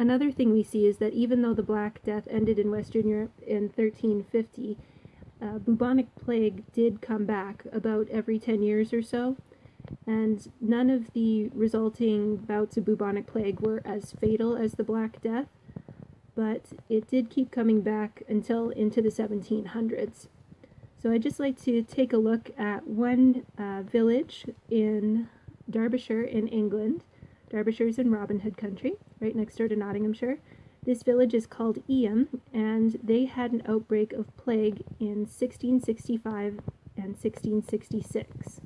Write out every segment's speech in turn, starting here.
Another thing we see is that even though the Black Death ended in Western Europe in 1350, bubonic plague did come back about every 10 years or so, and none of the resulting bouts of bubonic plague were as fatal as the Black Death, but it did keep coming back until into the 1700s. So I'd just like to take a look at one village in Derbyshire in England. Derbyshire's in Robin Hood country, right next door to Nottinghamshire. This village is called Eyam, and they had an outbreak of plague in 1665 and 1666.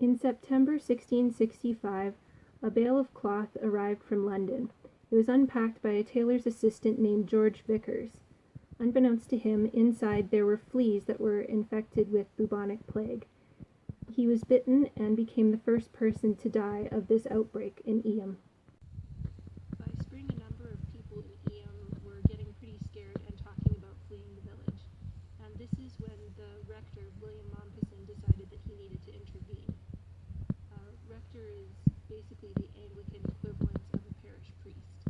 In September 1665, a bale of cloth arrived from London. It was unpacked by a tailor's assistant named George Vickers. Unbeknownst to him, inside there were fleas that were infected with bubonic plague. He was bitten and became the first person to die of this outbreak in Eyam. By spring, a number of people in Eyam were getting pretty scared and talking about fleeing the village. And this is when the rector, William Mompesson, decided that he needed to intervene. Rector is basically the Anglican equivalent of a parish priest.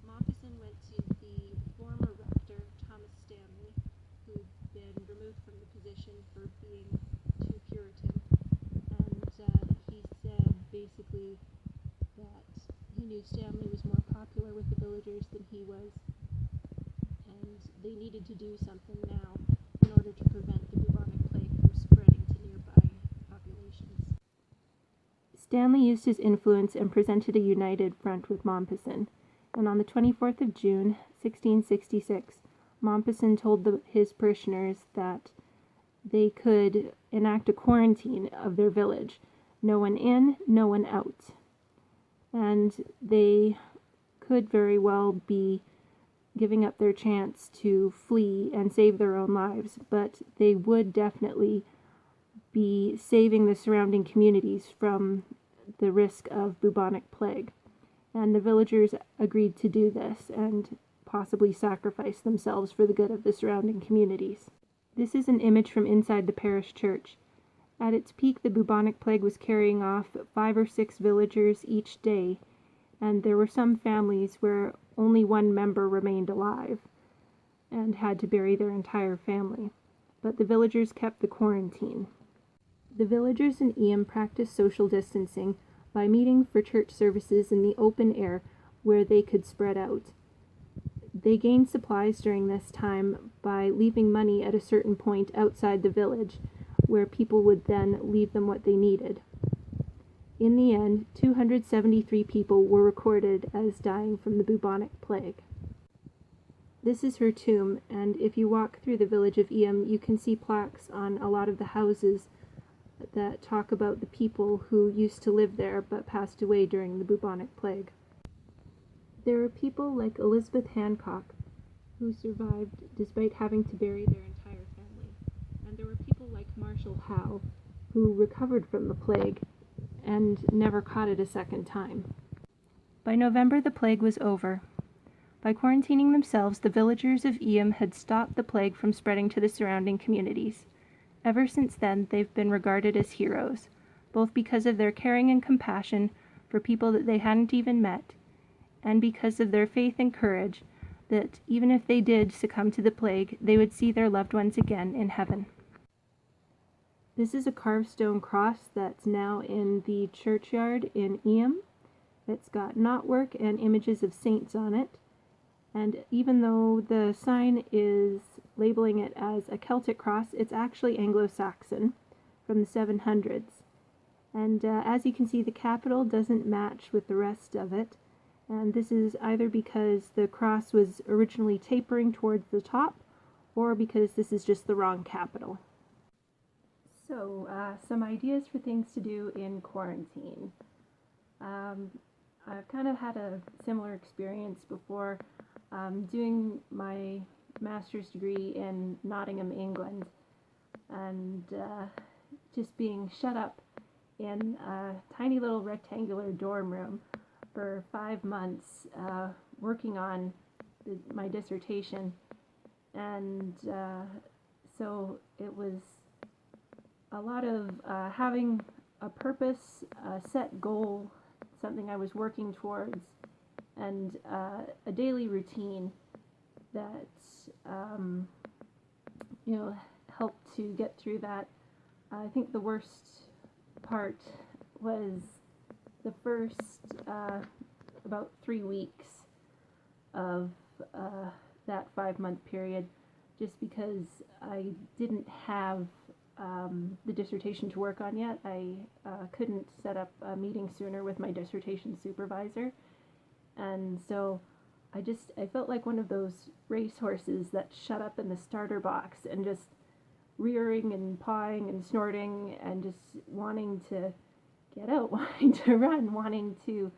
Mompesson went to the former rector, Thomas Stanley, who'd been removed from the position for being too Puritan, and he said basically that he knew Stanley was more popular with the villagers than he was, and they needed to do something now in order to prevent the bubonic plague from spreading to nearby populations. Stanley used his influence and presented a united front with Mompesson, and on the 24th of June, 1666, Mompesson told his parishioners that they could enact a quarantine of their village. No one in, no one out. And they could very well be giving up their chance to flee and save their own lives, but they would definitely be saving the surrounding communities from the risk of bubonic plague. And the villagers agreed to do this and possibly sacrifice themselves for the good of the surrounding communities. This is an image from inside the parish church. At its peak, the bubonic plague was carrying off 5 or 6 villagers each day, and there were some families where only one member remained alive and had to bury their entire family. But the villagers kept the quarantine. The villagers in Eyam practiced social distancing by meeting for church services in the open air where they could spread out. They gained supplies during this time by leaving money at a certain point outside the village, where people would then leave them what they needed. In the end, 273 people were recorded as dying from the bubonic plague. This is her tomb, and if you walk through the village of Eyam, you can see plaques on a lot of the houses that talk about the people who used to live there but passed away during the bubonic plague. There are people like Elizabeth Hancock who survived despite having to bury their entire family, and there were people like Marshall Howe who recovered from the plague and never caught it a second time. By November, the plague was over. By quarantining themselves, the villagers of Eyam had stopped the plague from spreading to the surrounding communities. Ever since then, they've been regarded as heroes, both because of their caring and compassion for people that they hadn't even met, and because of their faith and courage that even if they did succumb to the plague, they would see their loved ones again in heaven. This is a carved stone cross that's now in the churchyard in Eyam. It's got knotwork and images of saints on it, and even though the sign is labeling it as a Celtic cross, it's actually Anglo-Saxon from the 700s. And as you can see, the capital doesn't match with the rest of it, and this is either because the cross was originally tapering towards the top, or because this is just the wrong capital. So, some ideas for things to do in quarantine. I've kind of had a similar experience before doing my master's degree in Nottingham, England, and just being shut up in a tiny little rectangular dorm room for 5 months working on my dissertation. And so it was a lot of having a purpose, a set goal, something I was working towards, and a daily routine that helped to get through that. I think the worst part was the first about 3 weeks of that 5-month period, just because I didn't have the dissertation to work on yet. I couldn't set up a meeting sooner with my dissertation supervisor, and so I felt like one of those racehorses that shut up in the starter box and just rearing and pawing and snorting and just wanting to get out, wanting to run, wanting to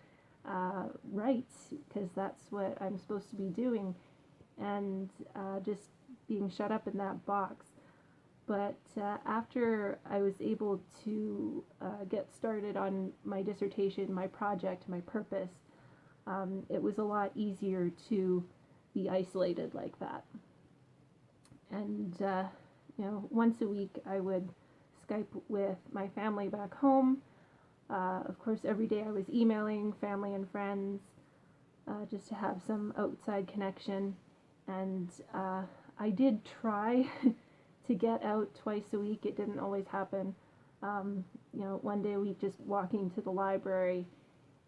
write, because that's what I'm supposed to be doing, and just being shut up in that box. But after I was able to get started on my dissertation, my project, my purpose, it was a lot easier to be isolated like that. And once a week I would Skype with my family back home. Of course, every day I was emailing family and friends just to have some outside connection. And I did try to get out twice a week. It didn't always happen. One day a week just walking to the library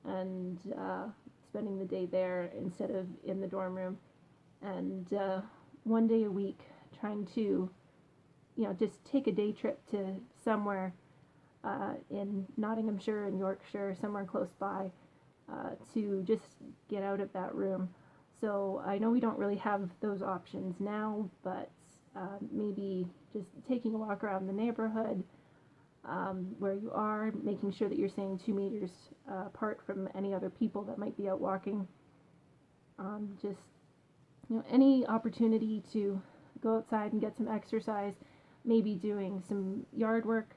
and spending the day there instead of in the dorm room. And one day a week trying to just take a day trip to somewhere in Nottinghamshire and Yorkshire, somewhere close by, to just get out of that room. So I know we don't really have those options now, but maybe just taking a walk around the neighborhood where you are, making sure that you're staying 2 meters apart from any other people that might be out walking. Any opportunity to go outside and get some exercise, maybe doing some yard work.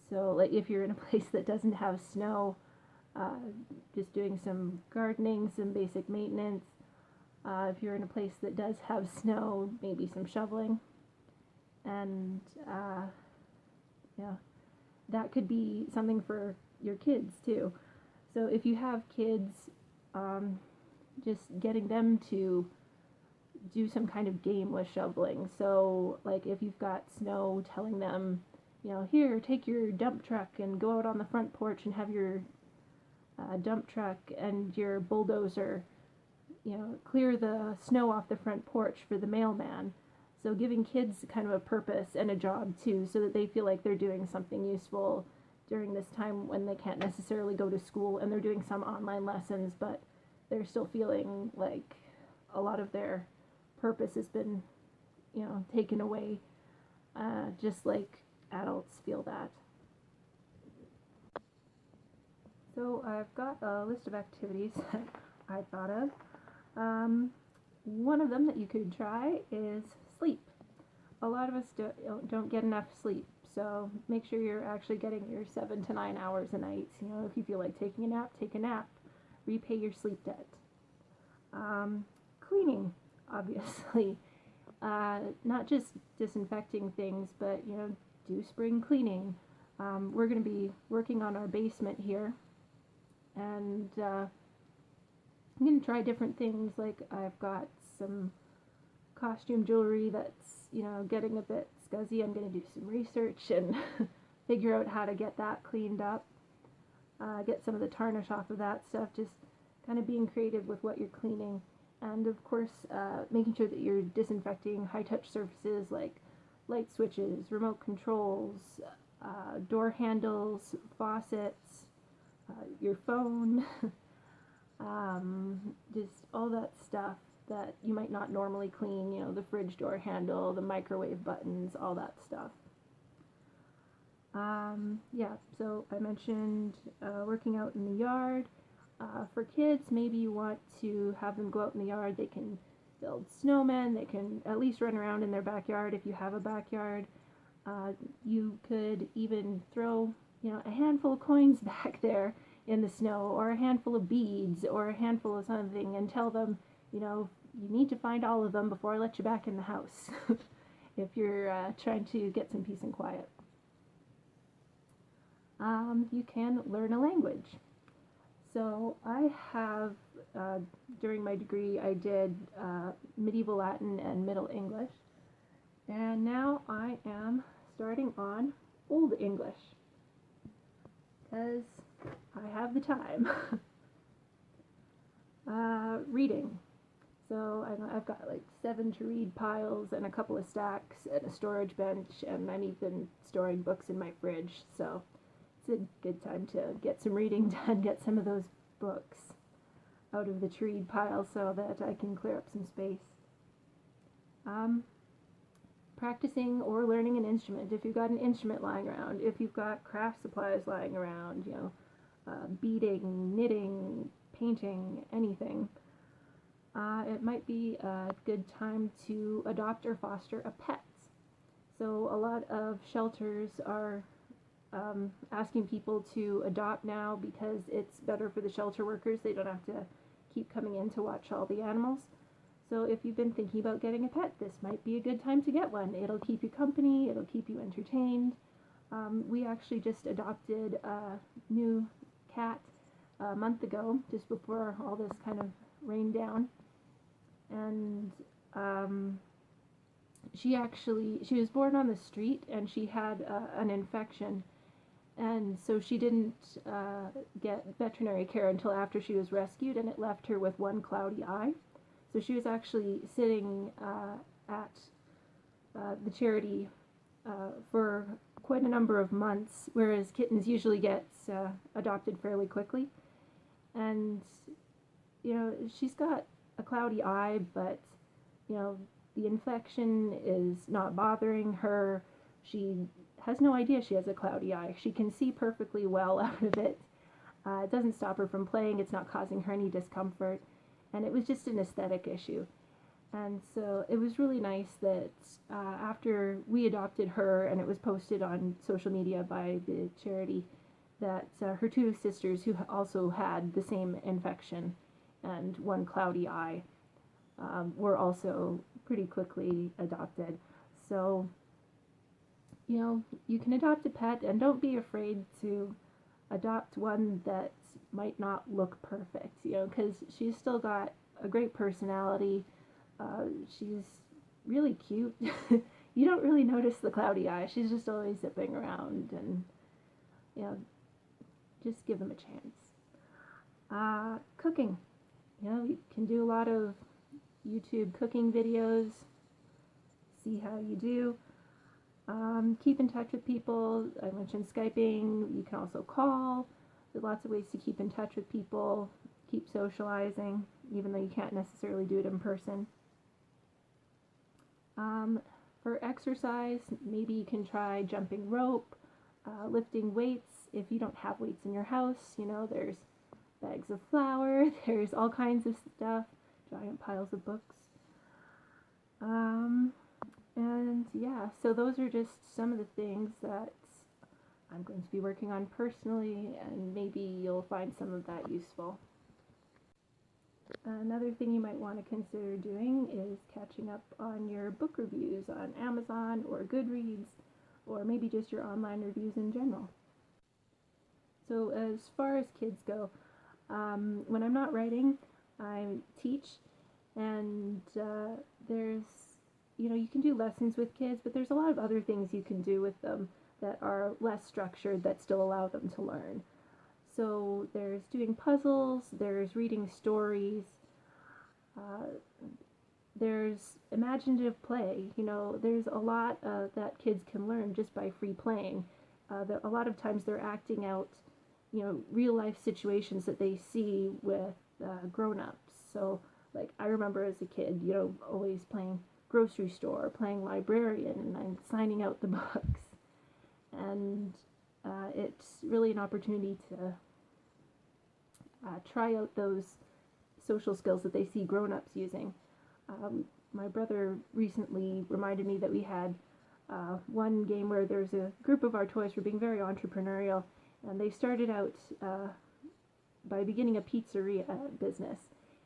So like if you're in a place that doesn't have snow, just doing some gardening, some basic maintenance. If you're in a place that does have snow, maybe some shoveling. And that could be something for your kids too. So if you have kids, just getting them to do some kind of game with shoveling. So like if you've got snow, telling them, here, take your dump truck and go out on the front porch and have your dump truck and your bulldozer, clear the snow off the front porch for the mailman. So giving kids kind of a purpose and a job too, so that they feel like they're doing something useful during this time when they can't necessarily go to school and they're doing some online lessons, but they're still feeling like a lot of their purpose has been, taken away, just like adults feel that. So I've got a list of activities that I thought of. One of them that you could try is sleep. A lot of us don't get enough sleep, so make sure you're actually getting your 7 to 9 hours a night. If you feel like taking a nap, take a nap. Repay your sleep debt. Cleaning, obviously. Not just disinfecting things, but, do spring cleaning. We're going to be working on our basement here, and I'm going to try different things. Like I've got some costume jewelry that's, getting a bit scuzzy. I'm going to do some research and figure out how to get that cleaned up, get some of the tarnish off of that stuff, just kind of being creative with what you're cleaning. And of course, making sure that you're disinfecting high-touch surfaces like light switches, remote controls, door handles, faucets, your phone, just all that stuff that you might not normally clean, the fridge door handle, the microwave buttons, all that stuff. So I mentioned working out in the yard. For kids, maybe you want to have them go out in the yard. They can build snowmen. They can at least run around in their backyard if you have a backyard. You could even throw, a handful of coins back there in the snow, or a handful of beads, or a handful of something, and tell them, you need to find all of them before I let you back in the house if you're trying to get some peace and quiet. You can learn a language. So I have, during my degree, I did medieval Latin and Middle English, and now I am starting on Old English because I have the time. Reading. So I've got like 7 to read piles and a couple of stacks and a storage bench, and I'm even storing books in my fridge. So it's a good time to get some reading done, get some of those books out of the to read pile so that I can clear up some space. Practicing or learning an instrument. If you've got an instrument lying around, if you've got craft supplies lying around, beading, knitting, painting, anything, it might be a good time to adopt or foster a pet. So a lot of shelters are asking people to adopt now because it's better for the shelter workers. They don't have to keep coming in to watch all the animals. So if you've been thinking about getting a pet, this might be a good time to get one. It'll keep you company, it'll keep you entertained. We actually just adopted a new cat a month ago, just before all this kind of rained down. And she was born on the street, and she had an infection. And so she didn't get veterinary care until after she was rescued, and it left her with one cloudy eye. So she was actually sitting at the charity for quite a number of months, whereas kittens usually get adopted fairly quickly. And, she's got a cloudy eye, but, the infection is not bothering her. She has no idea she has a cloudy eye. She can see perfectly well out of it. It doesn't stop her from playing. It's not causing her any discomfort. And it was just an aesthetic issue. And so it was really nice that after we adopted her, and it was posted on social media by the charity, that her 2 sisters, who also had the same infection and one cloudy eye, were also pretty quickly adopted. So, you can adopt a pet, and don't be afraid to adopt one that might not look perfect, because she's still got a great personality. She's really cute. You don't really notice the cloudy eye. She's just always zipping around, and just give them a chance. Cooking. You can do a lot of YouTube cooking videos, see how you do. Keep in touch with people. I mentioned Skyping. You can also call. There's lots of ways to keep in touch with people, keep socializing, even though you can't necessarily do it in person. For exercise, maybe you can try jumping rope, lifting weights. If you don't have weights in your house, there's bags of flour, there's all kinds of stuff, giant piles of books. And yeah, so those are just some of the things that I'm going to be working on personally, and maybe you'll find some of that useful. Another thing you might want to consider doing is catching up on your book reviews on Amazon or Goodreads, or maybe just your online reviews in general. So as far as kids go, when I'm not writing, I teach, and there's, you can do lessons with kids, but there's a lot of other things you can do with them that are less structured that still allow them to learn. So there's doing puzzles, there's reading stories, there's imaginative play. There's a lot that kids can learn just by free playing. That a lot of times they're acting out, real life situations that they see with grown-ups. So, like, I remember as a kid, always playing grocery store, playing librarian, and signing out the books. And it's really an opportunity to try out those social skills that they see grown-ups using. My brother recently reminded me that we had one game where there's a group of our toys were being very entrepreneurial, and they started out by beginning a pizzeria business,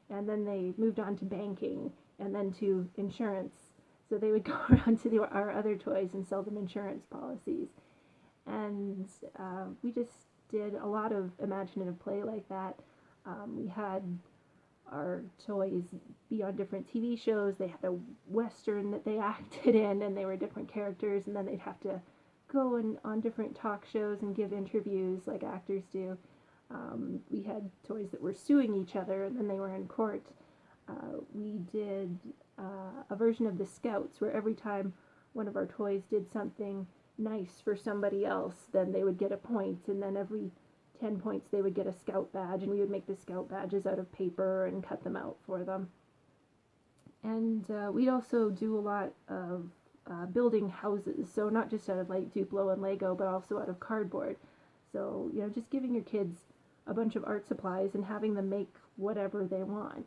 and then they moved on to banking, and then to insurance. So they would go around to our other toys and sell them insurance policies. And we just did a lot of imaginative play like that. We had our toys be on different TV shows. They had a Western that they acted in, and they were different characters, and then they'd have to go on different talk shows and give interviews like actors do. We had toys that were suing each other, and then they were in court. We did a version of the Scouts where every time one of our toys did something nice for somebody else, then they would get a point, and then every 10 points they would get a Scout badge, and we would make the Scout badges out of paper and cut them out for them. And we'd also do a lot of building houses, so not just out of like Duplo and Lego, but also out of cardboard. So, just giving your kids a bunch of art supplies and having them make whatever they want.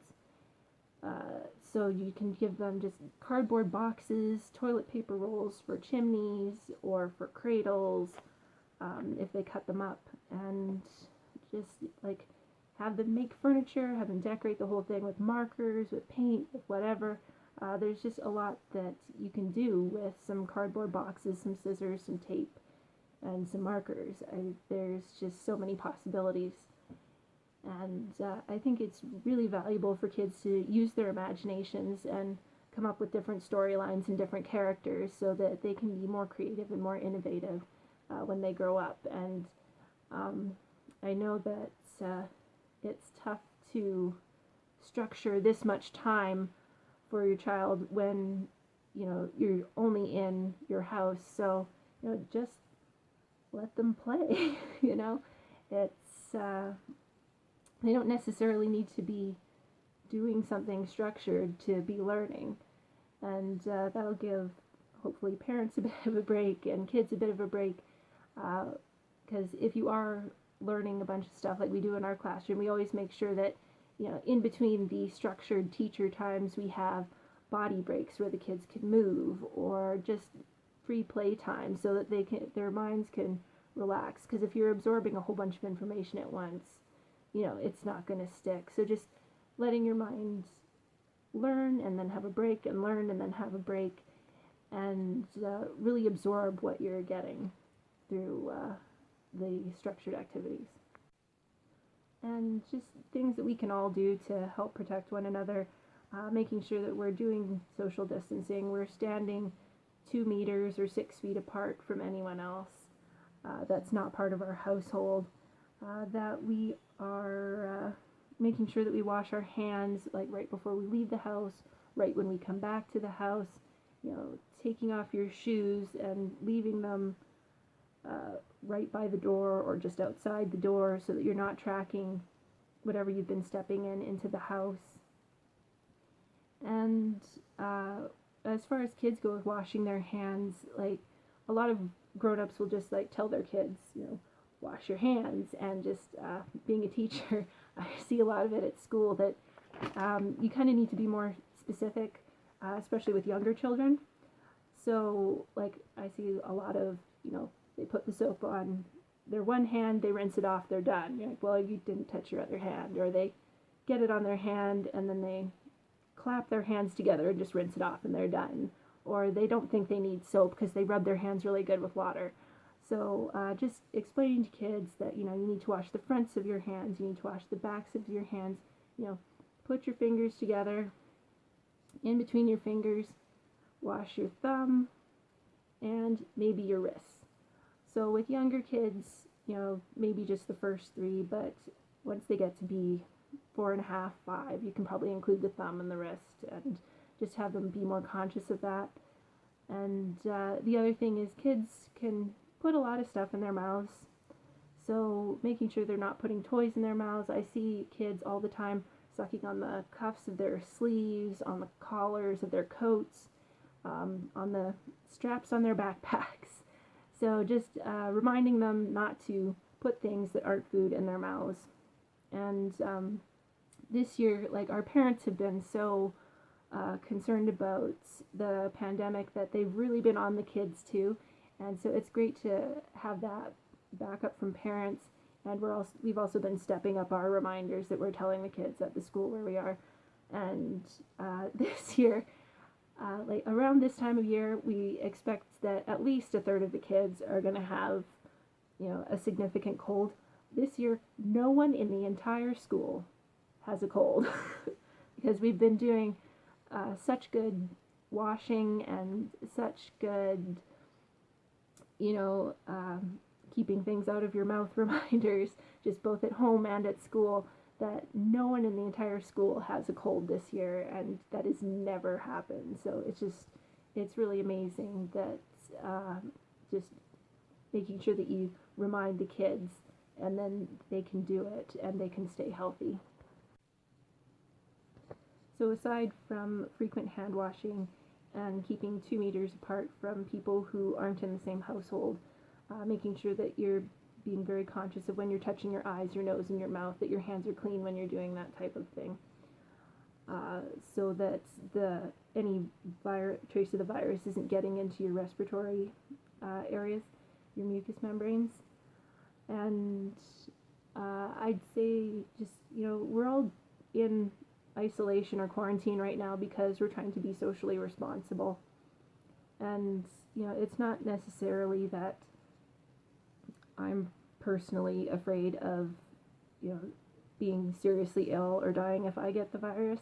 So you can give them just cardboard boxes, toilet paper rolls for chimneys or for cradles, if they cut them up, and just like have them make furniture, have them decorate the whole thing with markers, with paint, with whatever. There's just a lot that you can do with some cardboard boxes, some scissors, some tape, and some markers. There's just so many possibilities. And I think it's really valuable for kids to use their imaginations and come up with different storylines and different characters so that they can be more creative and more innovative when they grow up. And I know that it's tough to structure this much time for your child when you're only in your house. So just let them play. It's they don't necessarily need to be doing something structured to be learning, and that'll give hopefully parents a bit of a break and kids a bit of a break, because if you are learning a bunch of stuff like we do in our classroom, we always make sure that in between the structured teacher times we have body breaks where the kids can move, or just free play time so that their minds can relax, because if you're absorbing a whole bunch of information at once, it's not going to stick. So just letting your mind learn and then have a break, and learn and then have a break, and really absorb what you're getting through the structured activities. And just things that we can all do to help protect one another, making sure that we're doing social distancing, we're standing 2 meters or 6 feet apart from anyone else that's not part of our household, that we are making sure that we wash our hands like right before we leave the house, right when we come back to the house, taking off your shoes and leaving them right by the door or just outside the door so that you're not tracking whatever you've been stepping into the house. And as far as kids go with washing their hands, like a lot of grown-ups will just like tell their kids, wash your hands, and just being a teacher, I see a lot of it at school that you kind of need to be more specific, especially with younger children. So like I see a lot of, they put the soap on their one hand, they rinse it off, they're done. You're like, well, you didn't touch your other hand. Or they get it on their hand and then they clap their hands together and just rinse it off and they're done. Or they don't think they need soap because they rub their hands really good with water. So just explaining to kids that, you need to wash the fronts of your hands, you need to wash the backs of your hands, put your fingers together, in between your fingers, wash your thumb, and maybe your wrists. So with younger kids, maybe just the first 3, but once they get to be 4.5, 5, you can probably include the thumb and the wrist, and just have them be more conscious of that. And the other thing is kids can put a lot of stuff in their mouths, so making sure they're not putting toys in their mouths. I see kids all the time sucking on the cuffs of their sleeves, on the collars of their coats, on the straps on their backpacks. So just reminding them not to put things that aren't food in their mouths. And this year, like, our parents have been so concerned about the pandemic that they've really been on the kids too. And so it's great to have that backup from parents. And we've also been stepping up our reminders that we're telling the kids at the school where we are. And this year, like around this time of year, we expect that at least a third of the kids are going to have, a significant cold. This year, no one in the entire school has a cold because we've been doing such good washing and such good, keeping things out of your mouth reminders, just both at home and at school, that no one in the entire school has a cold this year, and that has never happened. So it's really amazing that just making sure that you remind the kids, and then they can do it and they can stay healthy. So aside from frequent hand washing and keeping 2 meters apart from people who aren't in the same household, making sure that you're being very conscious of when you're touching your eyes, your nose, and your mouth, that your hands are clean when you're doing that type of thing, so that any trace of the virus isn't getting into your respiratory areas, your mucous membranes. And I'd say just, we're all in isolation or quarantine right now because we're trying to be socially responsible. And, it's not necessarily that I'm personally afraid of, being seriously ill or dying if I get the virus.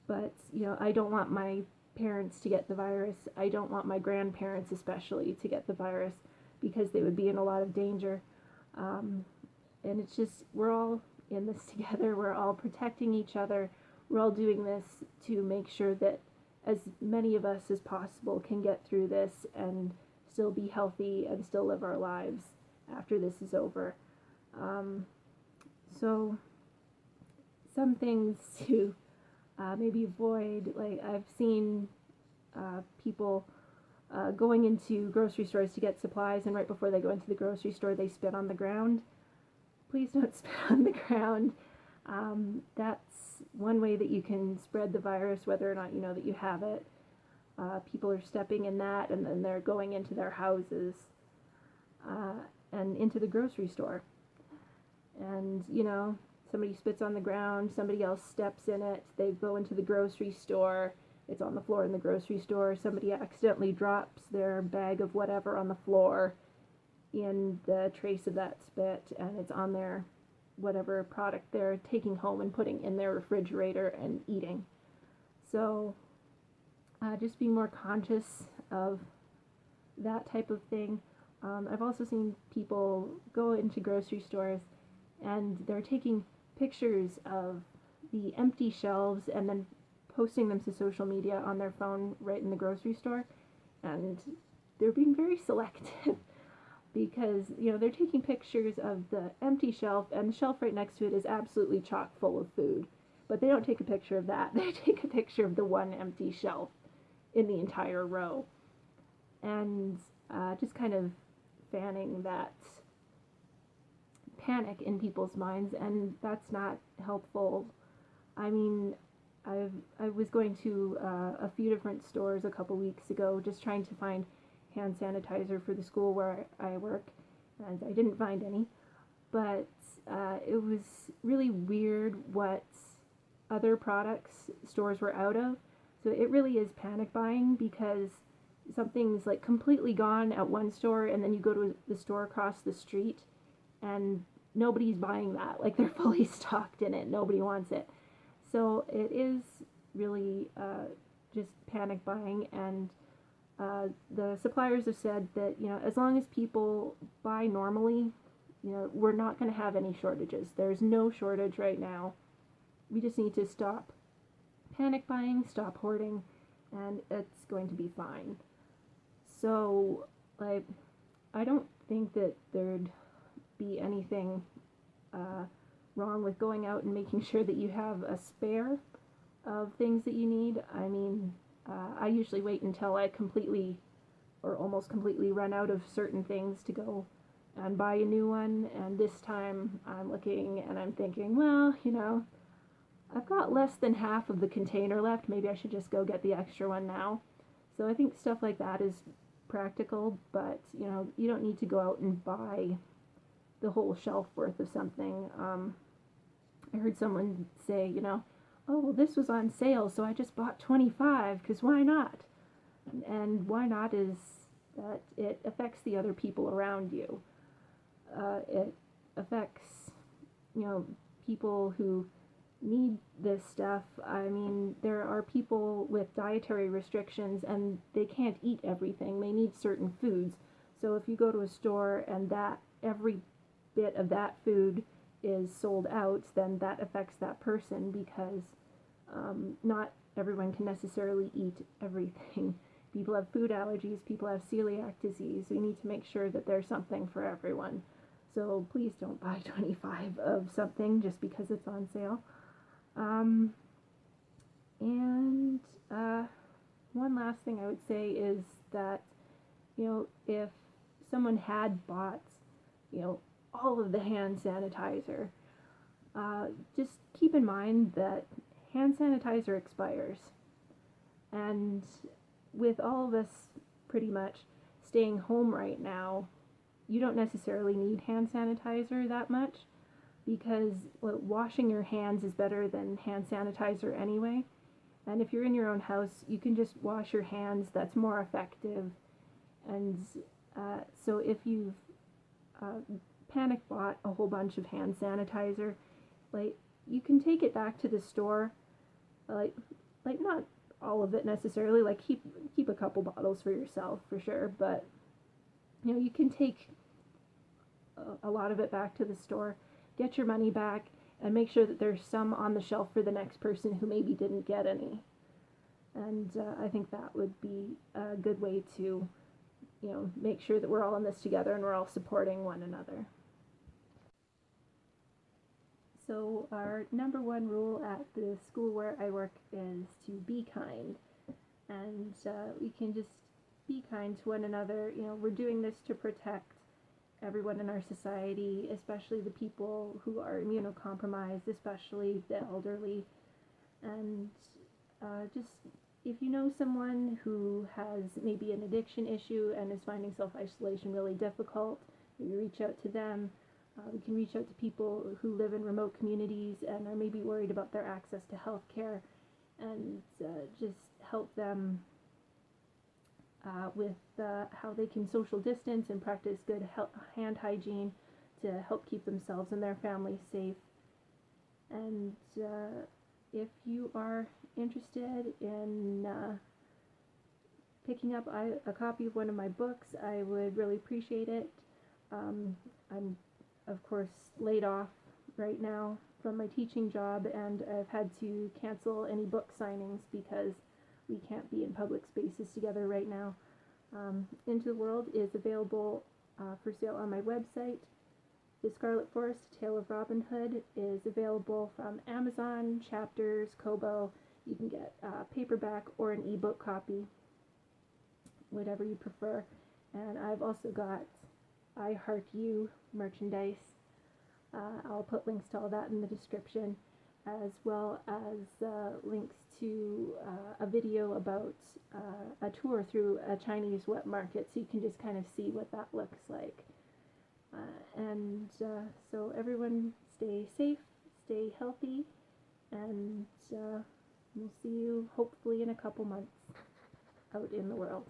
But, I don't want my parents to get the virus. I don't want my grandparents especially to get the virus, because they would be in a lot of danger. And it's just, we're all in this together. We're all protecting each other. We're all doing this to make sure that as many of us as possible can get through this and still be healthy and still live our lives after this is over. So some things to maybe avoid, like I've seen people going into grocery stores to get supplies, and right before they go into the grocery store they spit on the ground. Please don't spit on the ground. That's one way that you can spread the virus, whether or not you know that you have it. People are stepping in that, and then they're going into their houses and into the grocery store. And, somebody spits on the ground, somebody else steps in it, they go into the grocery store, it's on the floor in the grocery store, somebody accidentally drops their bag of whatever on the floor in the trace of that spit, and it's on their whatever product they're taking home and putting in their refrigerator and eating. So just being more conscious of that type of thing. I've also seen people go into grocery stores and they're taking pictures of the empty shelves and then posting them to social media on their phone right in the grocery store, and they're being very selective because they're taking pictures of the empty shelf, and the shelf right next to it is absolutely chock full of food, but they don't take a picture of that. They take a picture of the one empty shelf in the entire row, and just kind of fanning that panic in people's minds, and that's not helpful. I mean, I was going to a few different stores a couple weeks ago just trying to find hand sanitizer for the school where I work, and I didn't find any, but it was really weird what other products stores were out of. So it really is panic buying, because something's like completely gone at one store and then you go to the store across the street and nobody's buying that. Like, they're fully stocked in it. Nobody wants it. So it is really just panic buying, and the suppliers have said that, as long as people buy normally, we're not going to have any shortages. There's no shortage right now. We just need to stop panic buying, stop hoarding, and it's going to be fine. So, I don't think that there'd be anything wrong with going out and making sure that you have a spare of things that you need. I mean, I usually wait until I completely or almost completely run out of certain things to go and buy a new one, and this time I'm looking and I'm thinking, well, I've got less than half of the container left, maybe I should just go get the extra one now. So I think stuff like that is practical, but you don't need to go out and buy the whole shelf worth of something. I heard someone say, oh, well, this was on sale, so I just bought 25, because why not? And why not is that it affects the other people around you. It affects, people who need this stuff. I mean, there are people with dietary restrictions and they can't eat everything. They need certain foods. So if you go to a store and that every bit of that food is sold out, then that affects that person because not everyone can necessarily eat everything. People have food allergies, people have celiac disease. We need to make sure that there's something for everyone. So please don't buy 25 of something just because it's on sale. And one last thing I would say is that, if someone had bought, all of the hand sanitizer, just keep in mind that hand sanitizer expires. And with all of us pretty much staying home right now, you don't necessarily need hand sanitizer that much because washing your hands is better than hand sanitizer anyway. And if you're in your own house, you can just wash your hands. That's more effective. And so if you've panic bought a whole bunch of hand sanitizer, you can take it back to the store, like not all of it necessarily, keep a couple bottles for yourself for sure, but you can take a lot of it back to the store, get your money back, and make sure that there's some on the shelf for the next person who maybe didn't get any. And I think that would be a good way to, make sure that we're all in this together and we're all supporting one another. So our number one rule at the school where I work is to be kind. And we can just be kind to one another. We're doing this to protect everyone in our society, especially the people who are immunocompromised, especially the elderly. And just if you know someone who has maybe an addiction issue and is finding self-isolation really difficult, maybe reach out to them. We can reach out to people who live in remote communities and are maybe worried about their access to health care, and just help them with how they can social distance and practice good hand hygiene to help keep themselves and their families safe. And if you are interested in picking up a copy of one of my books, I would really appreciate it. I'm, of course, laid off right now from my teaching job, and I've had to cancel any book signings because we can't be in public spaces together right now. Into the World is available for sale on my website. The Scarlet Forest, Tale of Robin Hood is available from Amazon, Chapters, Kobo. You can get a paperback or an ebook copy, whatever you prefer. And I've also got I Heart You merchandise. I'll put links to all that in the description, as well as links to a video about a tour through a Chinese wet market, so you can just kind of see what that looks like. So everyone stay safe, stay healthy, and we'll see you hopefully in a couple months out in the world.